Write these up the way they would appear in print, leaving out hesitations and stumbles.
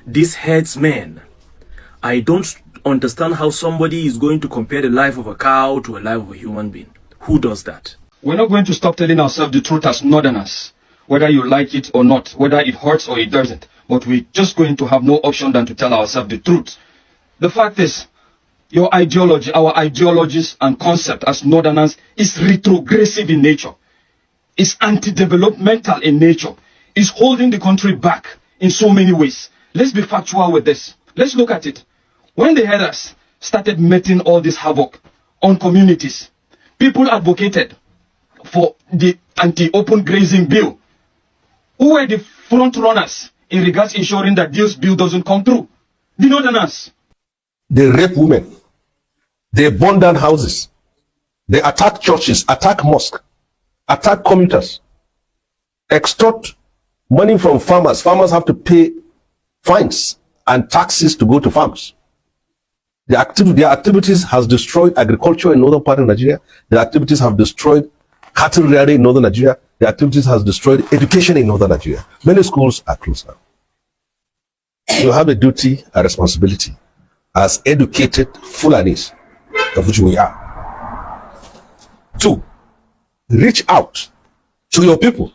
these herdsmen. I don't understand how somebody is going to compare the life of a cow to a life of a human being. Who does that? We're not going to stop telling ourselves the truth as northerners, whether you like it or not, whether it hurts or it doesn't. But we're just going to have no option than to tell ourselves the truth. The fact is, your ideology, our ideologies and concept as northerners is retrogressive in nature. It's anti-developmental in nature. It's holding the country back in so many ways. Let's be factual with this. Let's look at it. When the herders started making all this havoc on communities, people advocated for the anti-open grazing bill. Who were the front runners in regards ensuring that this bill doesn't come through? The northerners. They rape women. They burn down houses. They attack churches, attack mosques, attack commuters, extort money from farmers. Farmers have to pay fines and taxes to go to farms. Their activities has destroyed agriculture in northern part of Nigeria. Their activities have destroyed cattle rearing in northern Nigeria. Their activities has destroyed education in northern Nigeria. Many schools are closed now. You have a duty, a responsibility as educated Fulanis, of which we are, to reach out to your people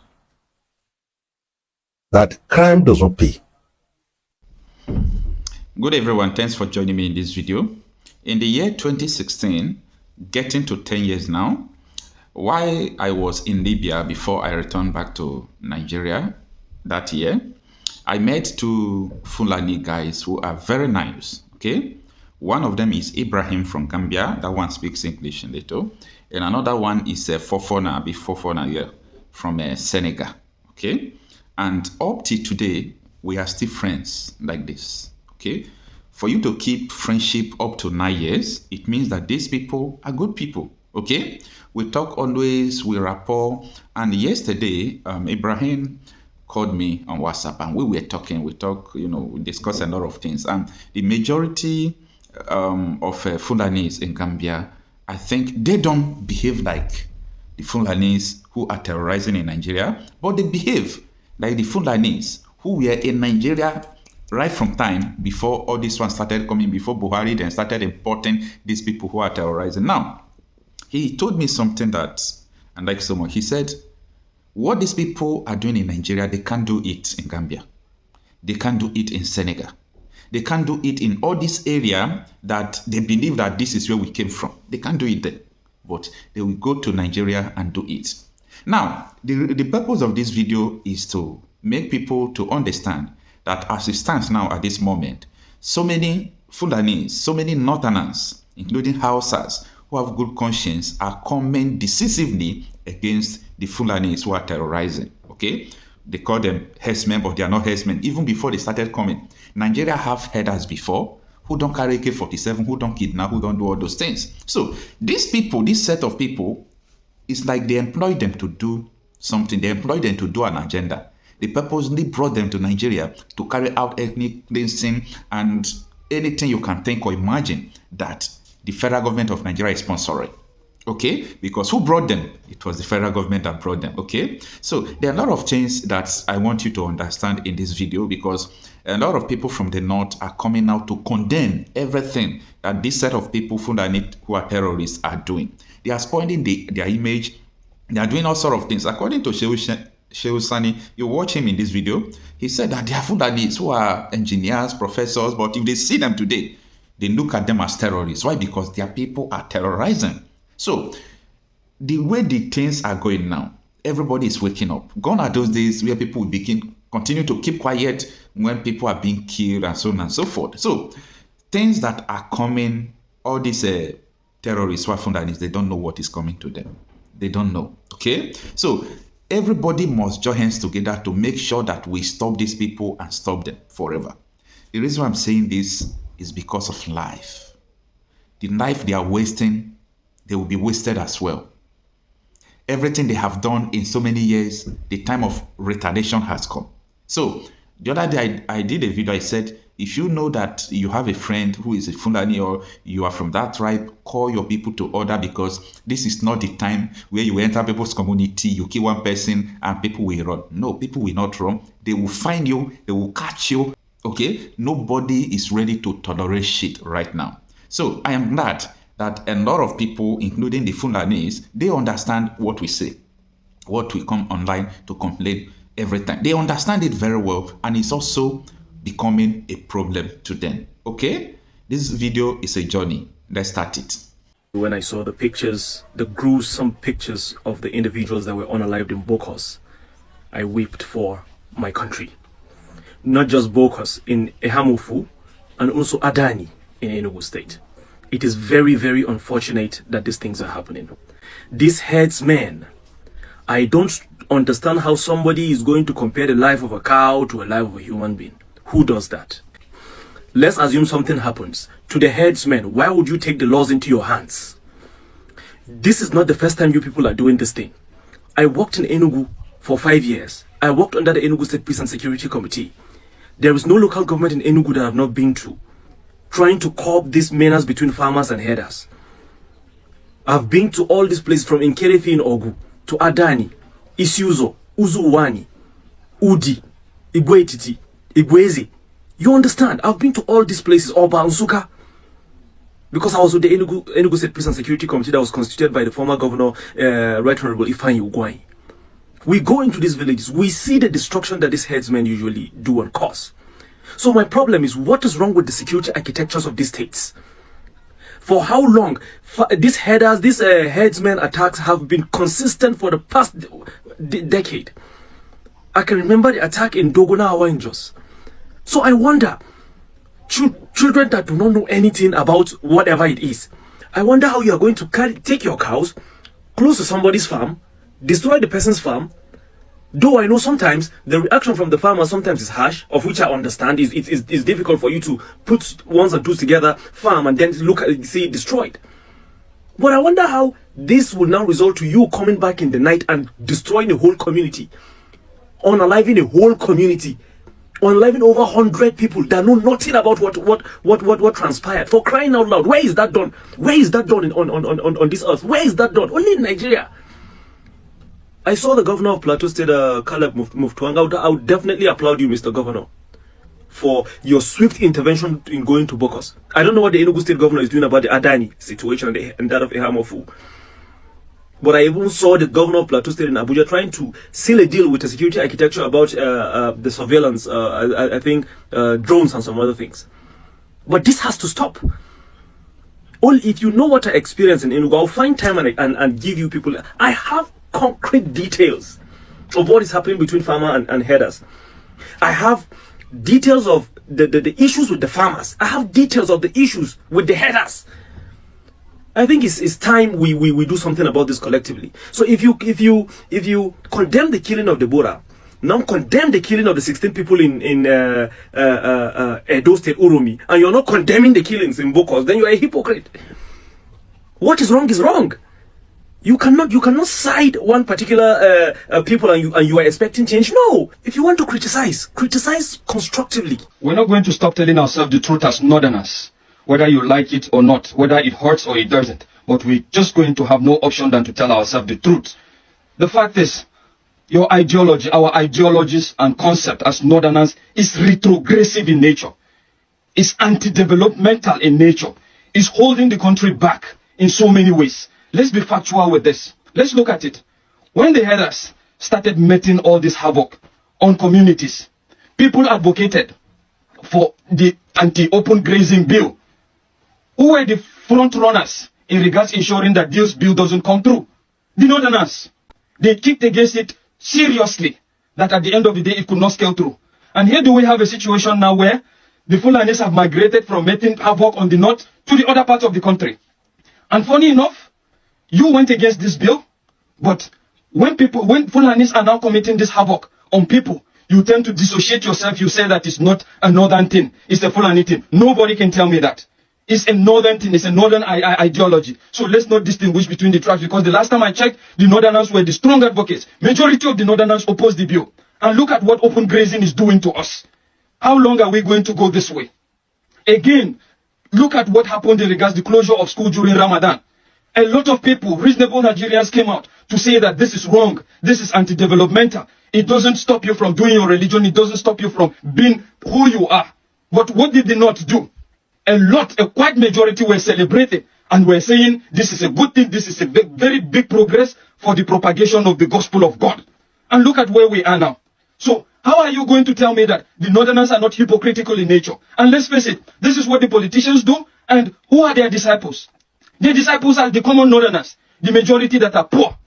that crime does not pay. Good everyone, thanks for joining me in this video. In the year 2016, getting to 10 years now, while I was in Libya before I returned back to Nigeria that year, I met two Fulani guys who are very nice, okay? One of them is Ibrahim from Gambia, that one speaks English a little, and another one is Fofona, yeah, from Senegal, okay? And up to today, we are still friends like this, okay? For you to keep friendship up to 9 years, it means that these people are good people, okay? We talk always, we rapport, and yesterday, Ibrahim called me on WhatsApp and we were talking, we discussed a lot of things. And the majority of Fulanis in Gambia, I think they don't behave like the Fulanis who are terrorizing in Nigeria, but they behave like the Fulanis who were in Nigeria right from time before all this one started coming, before Buhari then started importing these people who are terrorizing. Now, he told me something that I like so much. He said, what these people are doing in Nigeria, they can't do it in Gambia. They can't do it in Senegal. They can't do it in all this area that they believe that this is where we came from. They can't do it there. But they will go to Nigeria and do it. Now, the purpose of this video is to make people to understand that as it stands now at this moment, so many Fulanis, so many Northerners, including Hausas, who have good conscience, are coming decisively against the Fulanis who are terrorizing, okay? They call them herdsmen, but they are not herdsmen. Even before they started coming, Nigeria have herders before who don't carry AK-47, who don't kidnap, who don't do all those things. So these people, this set of people, it's like they employ them to do something. They employ them to do an agenda. They purposely brought them to Nigeria to carry out ethnic cleansing and anything you can think or imagine that the federal government of Nigeria is sponsoring. Okay, because who brought them? It was the federal government that brought them. Okay, so there are a lot of things that I want you to understand in this video, because a lot of people from the north are coming out to condemn everything that this set of people who are terrorists are doing. They are spoiling their image. They are doing all sorts of things. According to Shehu Sani, you watch him in this video, he said that they are Fulanis who are engineers, professors, but if they see them today, they look at them as terrorists. Why? Because their people are terrorizing. So, the way the things are going now, everybody is waking up. Gone are those days where people will continue to keep quiet when people are being killed and so on and so forth. So, things that are coming, all these terrorists who are Fulanis, they don't know what is coming to them. They don't know, okay? So, everybody must join hands together to make sure that we stop these people and stop them forever. The reason why I'm saying this is because of life. The life they are wasting, they will be wasted as well. Everything they have done in so many years, the time of retaliation has come. So, the other day I did a video, I said, if you know that you have a friend who is a Fulani or you are from that tribe, call your people to order, because this is not the time where you enter people's community, you kill one person and people will run. No, people will not run. They will find you, they will catch you, Okay, nobody is ready to tolerate shit right now. So I am glad that a lot of people, including the Fulanis, they understand what we say, what we come online to complain every time. They understand it very well, and it's also becoming a problem to them. Okay, this video is a journey. Let's start it. When I saw the pictures, the gruesome pictures of the individuals that were unalived in Bokos, I wept for my country. Not just Bokos, in Ehamufu and also Adani in Enugu State. It is very, very unfortunate that these things are happening. These herdsmen, I don't understand how somebody is going to compare the life of a cow to a life of a human being. Who does that? Let's assume something happens to the herdsmen. Why would you take the laws into your hands? This is not the first time you people are doing this thing. I worked in Enugu for 5 years. I worked under the Enugu State Peace and Security Committee. There is no local government in Enugu that I have not been to, trying to curb this menace between farmers and herders. I've been to all these places, from Nkerefi in Ogu, to Adani, Isiuzo, Uzuwani, Udi, Igwetiti, Igwezi. You understand? I've been to all these places, Oba Nsuka, because I was with the Enugu State Peace and Security Committee that was constituted by the former governor, Right Honorable Ifeanyi Ugwuanyi. We go into these villages, we see the destruction that these herdsmen usually do and cause. So my problem is, what is wrong with the security architectures of these states? For how long these herdsmen attacks have been consistent for the past decade? I can remember the attack in Dogona in Jos. So I wonder, children that do not know anything about whatever it is, I wonder how you are going to take your cows close to somebody's farm, destroy the person's farm. Though I know sometimes the reaction from the farmer sometimes is harsh, of which I understand. It's difficult for you to put ones and twos together, farm, and then see it destroyed. But I wonder how this will now result to you coming back in the night and destroying a whole community, unaliving a whole community, unaliving over 100 people that know nothing about what transpired. For crying out loud, where is that done? Where is that done on this earth? Where is that done? Only in Nigeria. I saw the governor of Plateau State, Caleb Muftuanga. I would definitely applaud you, Mr. Governor, for your swift intervention in going to Bokos. I don't know what the Enugu State governor is doing about the Adani situation and that of Ehamofu. But I even saw the governor of Plateau State in Abuja trying to seal a deal with the security architecture about the surveillance, I think drones and some other things. But this has to stop. Only if you know what I experienced in Enugu, I'll find time and give you people. I have concrete details of what is happening between farmer and herders. I have details of the issues with the farmers. I have details of the issues with the herders. I think it's time we do something about this collectively. So if you condemn the killing of the Bora, now condemn the killing of the 16 people in Edo State Uromi, and you're not condemning the killings in Bokos, then you are a hypocrite. What is wrong is wrong. You cannot side one particular people and you are expecting change. No, if you want to criticize constructively. We're not going to stop telling ourselves the truth as northerners, whether you like it or not, whether it hurts or it doesn't. But we're just going to have no option than to tell ourselves the truth. The fact is, your ideology, our ideologies and concept as northerners is retrogressive in nature. It's anti-developmental in nature. It's holding the country back in so many ways. Let's be factual with this. Let's look at it. When the herders started making all this havoc on communities, people advocated for the anti-open grazing bill. Who were the front runners in regards ensuring that this bill doesn't come through? The northerners. They kicked against it seriously, that at the end of the day it could not scale through. And here do we have a situation now where the Fulanis have migrated from making havoc on the north to the other parts of the country. And funny enough, you went against this bill, but when Fulanis are now committing this havoc on people, you tend to dissociate yourself. You say that it's not a northern thing, it's a Fulani thing. Nobody can tell me that. It's a northern thing, it's a northern ideology. So let's not distinguish between the tribes, because the last time I checked, the northerners were the strong advocates. Majority of the northerners opposed the bill. And look at what open grazing is doing to us. How long are we going to go this way? Again, look at what happened in regards to the closure of school during Ramadan. A lot of people, reasonable Nigerians, came out to say that this is wrong, this is anti-developmental. It doesn't stop you from doing your religion. It doesn't stop you from being who you are. But what did they not do? A quite majority were celebrating and were saying this is a good thing, this is a very big progress for the propagation of the gospel of God. And look at where we are now. So how are you going to tell me that the Northerners are not hypocritical in nature? And let's face it, this is what the politicians do. And who are their disciples? Their disciples are the common Northerners, the majority that are poor.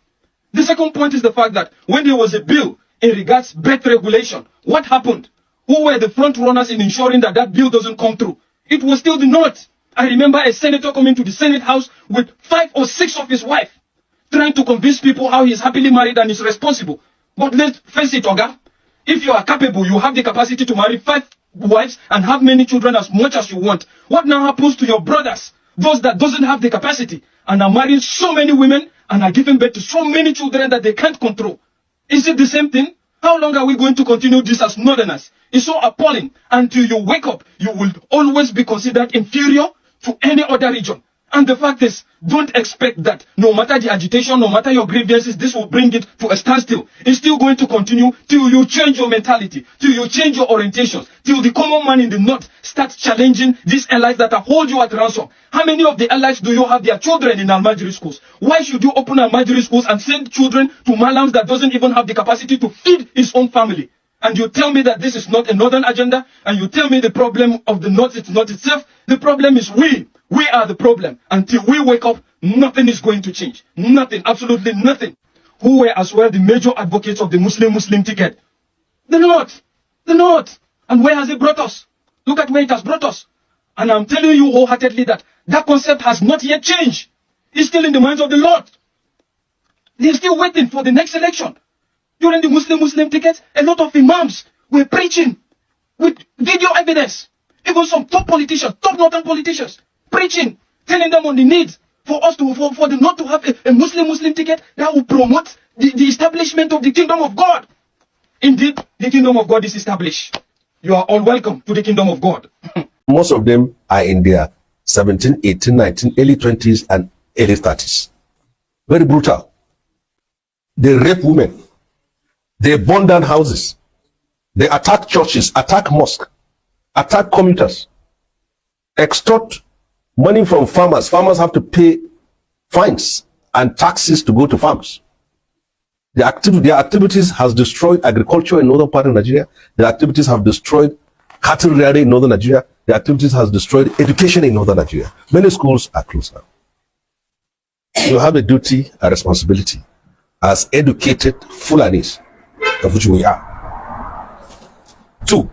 The second point is the fact that when there was a bill in regards to birth regulation, what happened? Who were the front runners in ensuring that that bill doesn't come through? It was still the North. I remember a senator coming to the Senate House with 5 or 6 of his wives, trying to convince people how he's happily married and is responsible. But let's face it, Oga. If you are capable, you have the capacity to marry 5 wives and have many children as much as you want. What now happens to your brothers, those that doesn't have the capacity and are marrying so many women and are giving birth to so many children that they can't control? Is it the same thing? How long are we going to continue this as Northerners? It's so appalling. Until you wake up, you will always be considered inferior to any other region. And the fact is, don't expect that no matter the agitation, no matter your grievances, this will bring it to a standstill. It's still going to continue till you change your mentality, till you change your orientations, till the common man in the North starts challenging these allies that hold you at ransom. How many of the allies do you have their children in Almajiri schools? Why should you open Almajiri schools and send children to Malams that doesn't even have the capacity to feed his own family? And you tell me that this is not a Northern agenda, and you tell me the problem of the North is not itself. The problem is we. We are the problem. Until we wake up, nothing is going to change. Nothing, absolutely nothing. Who were as well the major advocates of the Muslim ticket? The North. The North. And where has it brought us? Look at where it has brought us. And I'm telling you wholeheartedly that that concept has not yet changed. It's still in the minds of the Lord. They're still waiting for the next election. During the Muslim ticket, a lot of imams were preaching with video evidence. Even some top politicians, top Northern politicians, preaching, telling them on the need for us to, for the North to have a Muslim ticket that will promote the establishment of the kingdom of God. Indeed, the kingdom of God is established. You are all welcome to the kingdom of God. Most of them are in their 17, 18, 19, early 20s and early 30s. Very brutal. They rape women. They burn down houses. They attack churches, attack mosques, attack commuters, extort money from farmers. Farmers have to pay fines and taxes to go to farms. Their activities has destroyed agriculture in northern part of Nigeria. Their activities have destroyed cattle rearing in northern Nigeria. Their activities has destroyed education in northern Nigeria. Many schools are closed now. You have a duty, a responsibility as educated Fulanis, of which we are, to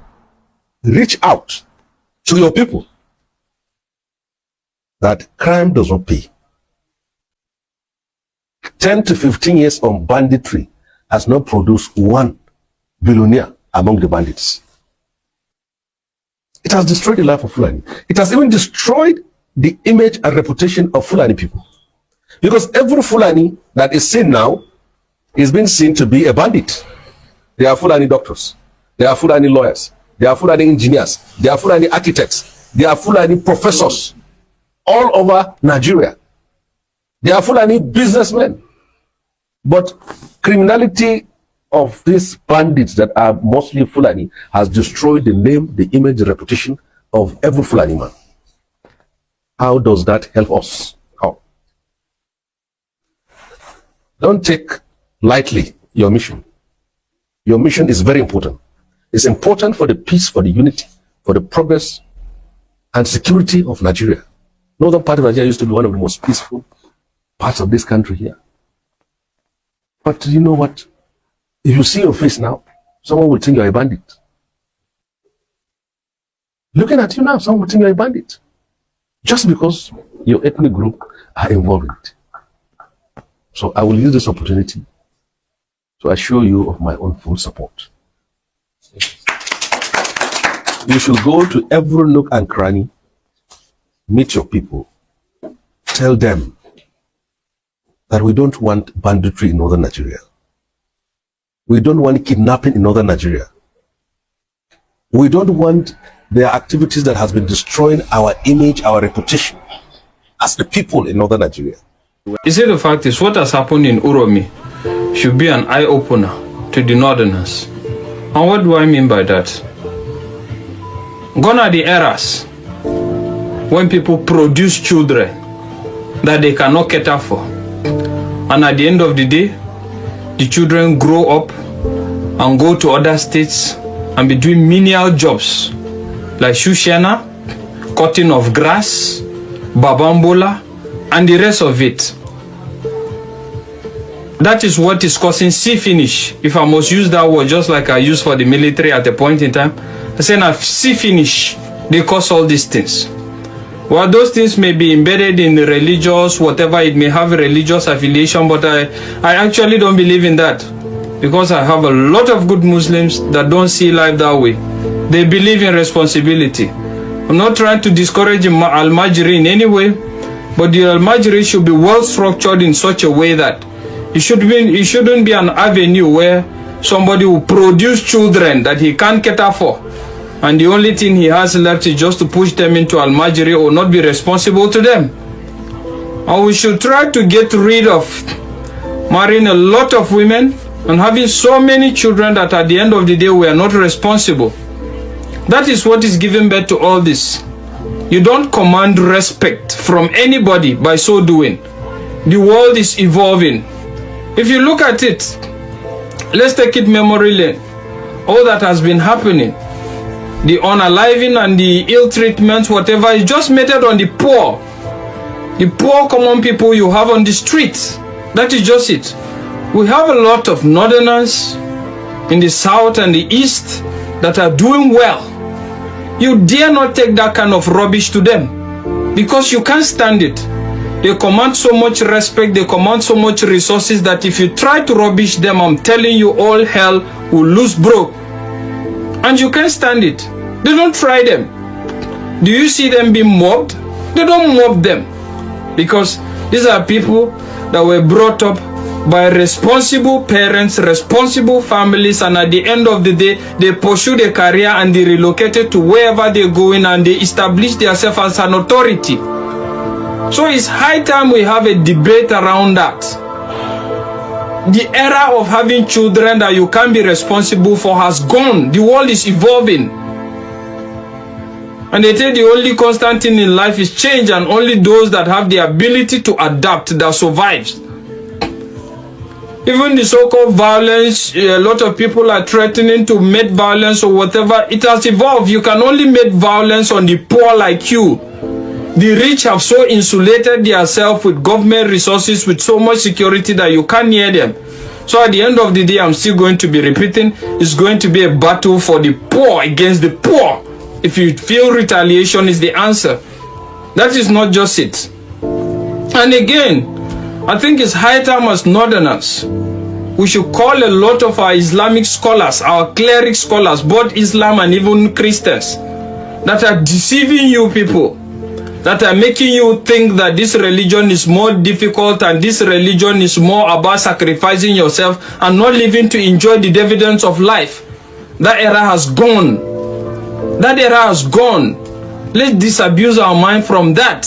reach out to your people that crime does not pay. 10 to 15 years on banditry has not produced one billionaire among the bandits. It has destroyed the life of Fulani. It has even destroyed the image and reputation of Fulani people. Because every Fulani that is seen now is being seen to be a bandit. They are Fulani doctors. They are Fulani lawyers. They are Fulani engineers. They are Fulani architects. They are Fulani professors all over Nigeria. They are Fulani businessmen. But criminality of these bandits that are mostly Fulani has destroyed the name, the image, the reputation of every Fulani man. How does that help us? How? Don't take lightly your mission. Your mission is very important. It's important for the peace, for the unity, for the progress and security of Nigeria. Northern part of Nigeria used to be one of the most peaceful parts of this country here. But you know what? If you see your face now, someone will think you're a bandit. Looking at you now, someone will think you're a bandit. Just because your ethnic group are involved in it. So I will use this opportunity to assure you of my own full support. You should go to every nook and cranny, meet your people, tell them that we don't want banditry in northern Nigeria. We don't want kidnapping in northern Nigeria. We don't want their activities that has been destroying our image, our reputation as the people in northern Nigeria. You see, the fact is, what has happened in Uromi should be an eye-opener to the northerners. And what do I mean by that? Gone are the eras when people produce children that they cannot cater for. And at the end of the day, the children grow up and go to other states and be doing menial jobs like shoeshana, cutting of grass, babambola, and the rest of it. That is what is causing sea finish. If I must use that word just like I use for the military at a point in time, I say now sea finish, they cause all these things. Well, those things may be embedded in the religious, whatever, it may have a religious affiliation, but I actually don't believe in that. Because I have a lot of good Muslims that don't see life that way. They believe in responsibility. I'm not trying to discourage Al-Majri in any way, but the Al-Majri should be well structured in such a way that it shouldn't be an avenue where somebody will produce children that he can't cater for, and the only thing he has left is just to push them into Al-Majri or not be responsible to them. And we should try to get rid of marrying a lot of women and having so many children that at the end of the day we are not responsible. That is what is giving birth to all this. You don't command respect from anybody by so doing. The world is evolving. If you look at it, let's take it memory lane. All that has been happening, the unaliving and the ill treatment, whatever, is just meted on the poor common people you have on the streets. That is just it. We have a lot of northerners in the south and the east that are doing well. You dare not take that kind of rubbish to them because you can't stand it. They command so much respect, they command so much resources that if you try to rubbish them, I'm telling you, all hell will lose broke. And you can't stand it. They don't try them. Do you see them being mobbed? They don't mob them. Because these are people that were brought up by responsible parents, responsible families, and at the end of the day, they pursue their career and they relocated to wherever they're going and they establish themselves as an authority. So it's high time we have a debate around that. The era of having children that you can't be responsible for has gone. The world is evolving. And they say the only constant thing in life is change, and only those that have the ability to adapt that survives. Even the so-called violence, a lot of people are threatening to make violence or whatever. It has evolved. You can only make violence on the poor like you. The rich have so insulated themselves with government resources, with so much security that you can't near them. So at the end of the day, I'm still going to be repeating, it's going to be a battle for the poor against the poor. If you feel retaliation is the answer, that is not just it. And again, I think it's high time as northerners, we should call a lot of our Islamic scholars, our cleric scholars, both Islam and even Christians, that are deceiving you people, that are making you think that this religion is more difficult and this religion is more about sacrificing yourself and not living to enjoy the dividends of life. That era has gone. That era has gone. Let's disabuse our mind from that.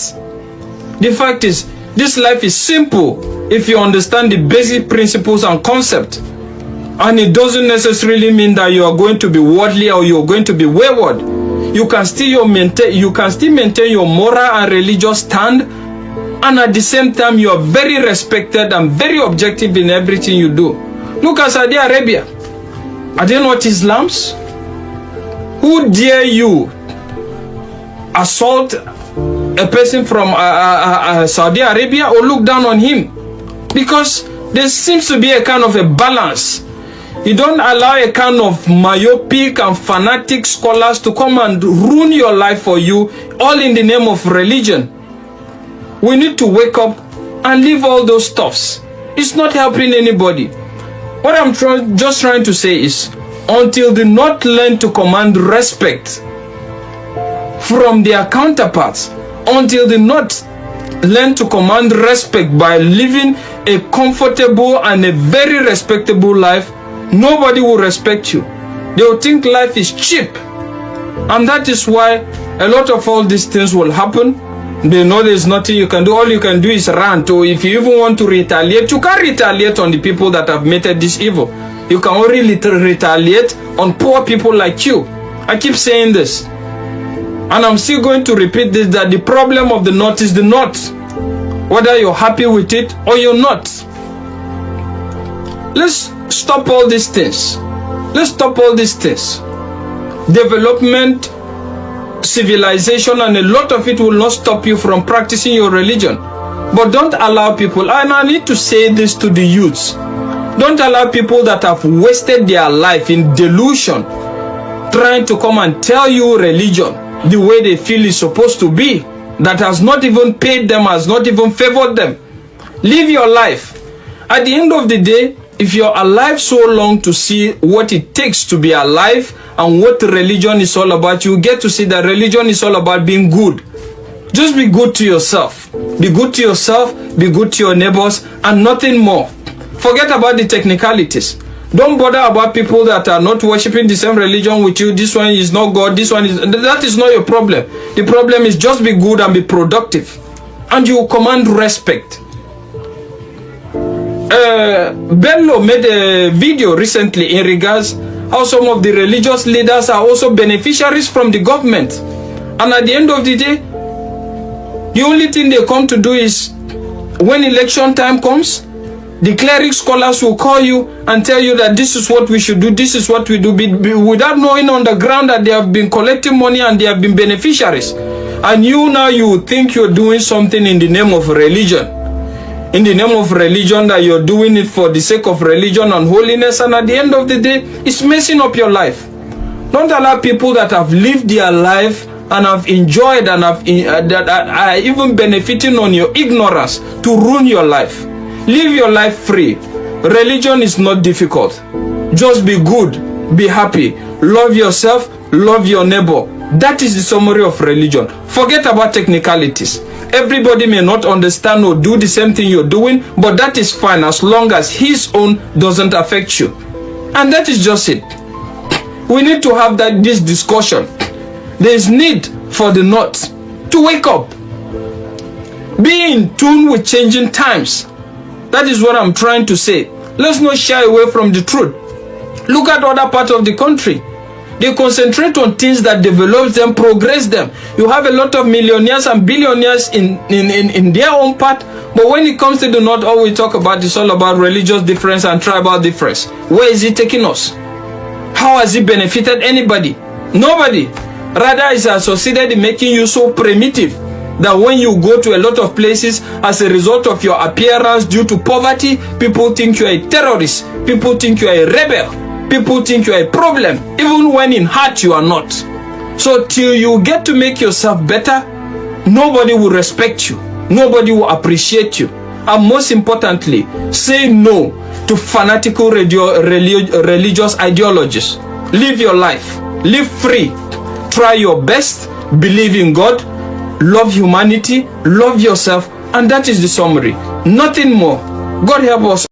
The fact is, this life is simple if you understand the basic principles and concept. And it doesn't necessarily mean that you are going to be worldly or you are going to be wayward. You can still maintain your moral and religious stand, and at the same time you are very respected and very objective in everything you do. Look at Saudi Arabia. Are they not Islams? Who dare you assault a person from Saudi Arabia or look down on him? Because there seems to be a kind of a balance. You don't allow a kind of myopic and fanatic scholars to come and ruin your life for you, all in the name of religion. We need to wake up and leave all those stuffs. It's not helping anybody. What I'm just trying to say is, until they not learn to command respect from their counterparts, until they not learn to command respect by living a comfortable and a very respectable life, nobody will respect you. They will think life is cheap. And that is why a lot of all these things will happen. They know there's nothing you can do. All you can do is rant. Or if you even want to retaliate, you can't retaliate on the people that have committed this evil. You can only retaliate on poor people like you. I keep saying this, and I'm still going to repeat this, that the problem of the North is the North, whether you're happy with it or you're not. Let's stop all these things. Let's stop all these things. Development, civilization, and a lot of it will not stop you from practicing your religion. But don't allow people, and I need to say this to the youths, don't allow people that have wasted their life in delusion trying to come and tell you religion the way they feel is supposed to be, that has not even paid them, has not even favored them. Live your life. At the end of the day, if you're alive so long to see what it takes to be alive and what religion is all about, you get to see that religion is all about being good. Just be good to yourself. Be good to yourself, be good to your neighbors, and nothing more. Forget about the technicalities. Don't bother about people that are not worshiping the same religion with you. This one is not God, this one is... That is not your problem. The problem is just be good and be productive, and you will command respect. Bello made a video recently in regards how some of the religious leaders are also beneficiaries from the government, and at the end of the day, the only thing they come to do is, when election time comes, the cleric scholars will call you and tell you that this is what we should do, this is what we do, without knowing on the ground that they have been collecting money and they have been beneficiaries. And you now, you think you're doing something in the name of religion. In the name of religion, that you're doing it for the sake of religion and holiness, and at the end of the day, it's messing up your life. Don't allow people that have lived their life and have enjoyed and have that are even benefiting on your ignorance to ruin your life. Live your life free. Religion is not difficult. Just be good, be happy, love yourself, love your neighbor. That is the summary of religion. Forget about technicalities. Everybody may not understand or do the same thing you're doing, but that is fine as long as his own doesn't affect you. And that is just it. We need to have this discussion. There is need for the North to wake up. Be in tune with changing times. That is what I'm trying to say. Let's not shy away from the truth. Look at other parts of the country. They concentrate on things that develop them, progress them. You have a lot of millionaires and billionaires in their own part, but when it comes to the North, all we talk about is all about religious difference and tribal difference. Where is it taking us? How has it benefited anybody? Nobody. Rather, it's associated in making you so primitive that when you go to a lot of places as a result of your appearance due to poverty, people think you are a terrorist, people think you are a rebel, people think you are a problem, even when in heart you are not. So till you get to make yourself better, nobody will respect you, nobody will appreciate you, and most importantly, say no to fanatical religious ideologies. Live your life, live free, try your best, believe in God, love humanity, love yourself, and that is the summary. Nothing more. God help us.